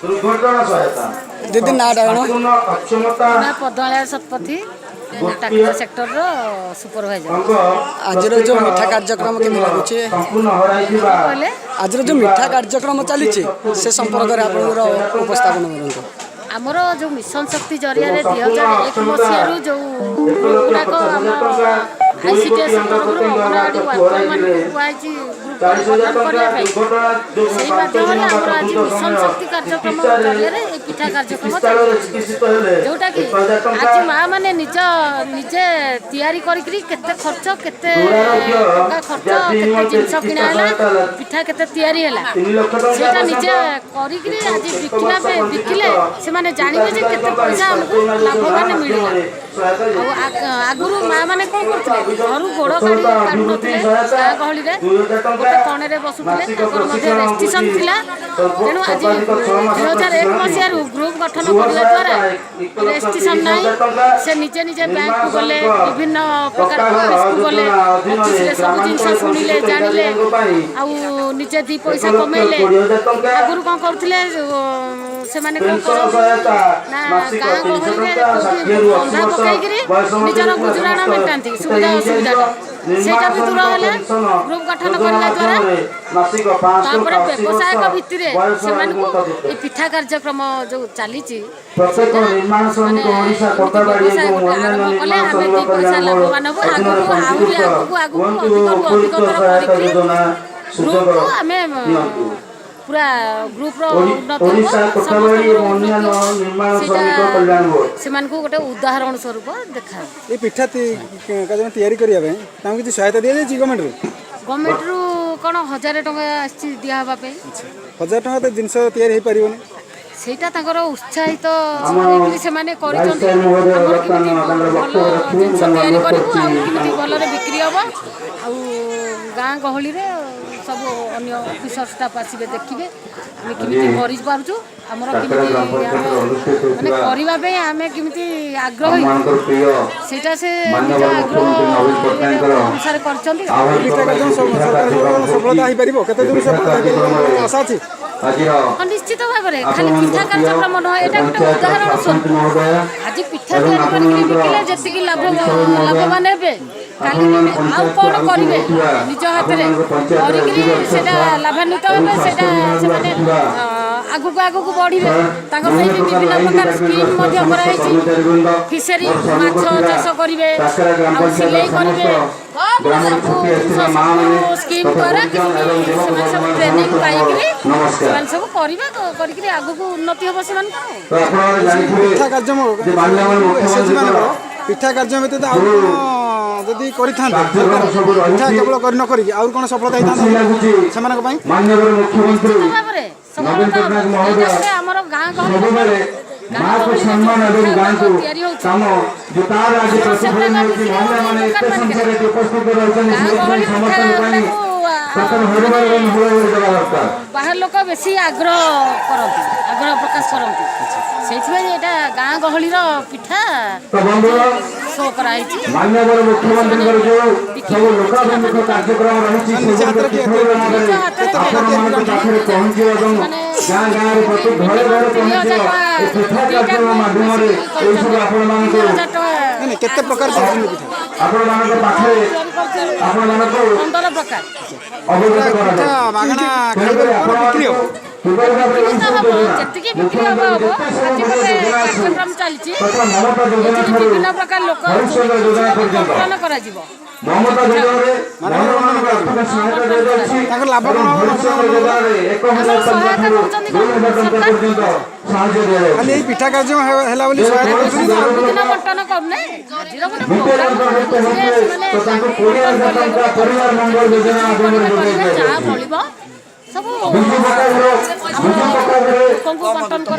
दुर्घटना सहायता दीदी ना अक्षमता पदमालिया शतपथी टाकिया सेक्टर रो सुपरवाइजर। आज जो मिठा कार्यक्रम के लगुचे आज जो मिठा कार्यक्रम चली से संपर्क में आप उपस्थापन करूँ आमर जो मिशन शक्ति जरिया 2001 मसीह जो गुड़ाक आईसीडीएस तरफ अंगनवाड़ी वर्कर माध्यम आज मिशन शक्ति कार्यक्रम जरिया पिठा कार्यक्रम जोटा कि आज माँ मैंने निजे तैयारी करते खर्च केते खर्च केते जिनस किणाला पिठा केते तैयारी हैला सेटा निजे करिकरी आज बिकिला पे बिकिले से माने जानिबे जे केते पैसा हमको लाभवान मिलला आगुरु माँ मैंने कौन करते घर गोड़ काढ़ी काटुनते गाँ गहली गोटे कणे बसुले रेस्ट्रिक्शन थिला तेणु आज 2001 मसीह ग्रुप गठन करने द्वारा रेस्ट्रिक्शन ना से निजे निजे बैंक को गले विभिन्न प्रकार ऑफिस को गले ऑफिस रे सब जिनस सुनिले जानिले आउ निजे दी पैसा कमेले आगुरु कौन करथिले से माने कौन करना गाँ गहली बंधा पकईकरी निजर गुजराण मेटाती सुविधा असुविधा सेटा भी दूर है ग्रुप गठन करने द्वारा व्यवसायिक भित्तिर से पिठा कार्यक्रम जो चली आरंभ कले आम दी पैसा लाभवान हम अधिक ग्रुप को आम पूरा ग्रुप गोटे उदाहरण स्वरूप देखा ये पिठा तैयारी करने किसी सहायता दि जाए गवर्नमेंट रु कौन 1000 टंका दिहवाप 1000 टंका तो जिनस तैयारी हो पार सेटा उत्साहित से भल जिन तैयारी करूँ भल बिक्री हम गाँ गहली सब अन्य ऑफिसर स्टाफ आसबे देखिए आम कमी भरी पार्चु आमर माने करने आम कमी आग्रही सेटा से आग्रह अनुसार कर निश्चित भाव में खाली पिठा कार्यक्रम नुह यहाँ गोटे उदाहरण स्वरूप आज पिठा तैयारी जी लाभवान हे आउ कौन करेंगे निज हाथ में लाभान्वित हे आगू आगू बढ़े विभिन्न प्रकार स्कीम फिशरी माछ चाष करेंगे सिलाई करेंगे स्कीम द्वारा सब ट्रेनिंग पाई सब करेंगे आगू उन्नति हम से पिठा कार्य व्यतीत जदि पिठा केवल कौन सफलता आमर गाँ गहली बाहर लोक बेसी आग्रह प्रकाश करती से गाँ गहली पिठा शो कराई केते प्रकार 15 प्रकार जी बिक्री हम कार्यक्रम चलती विभिन्न प्रकार लोक बंटन कर पिठा कार्य बंटन करने सब लोक बंटन कर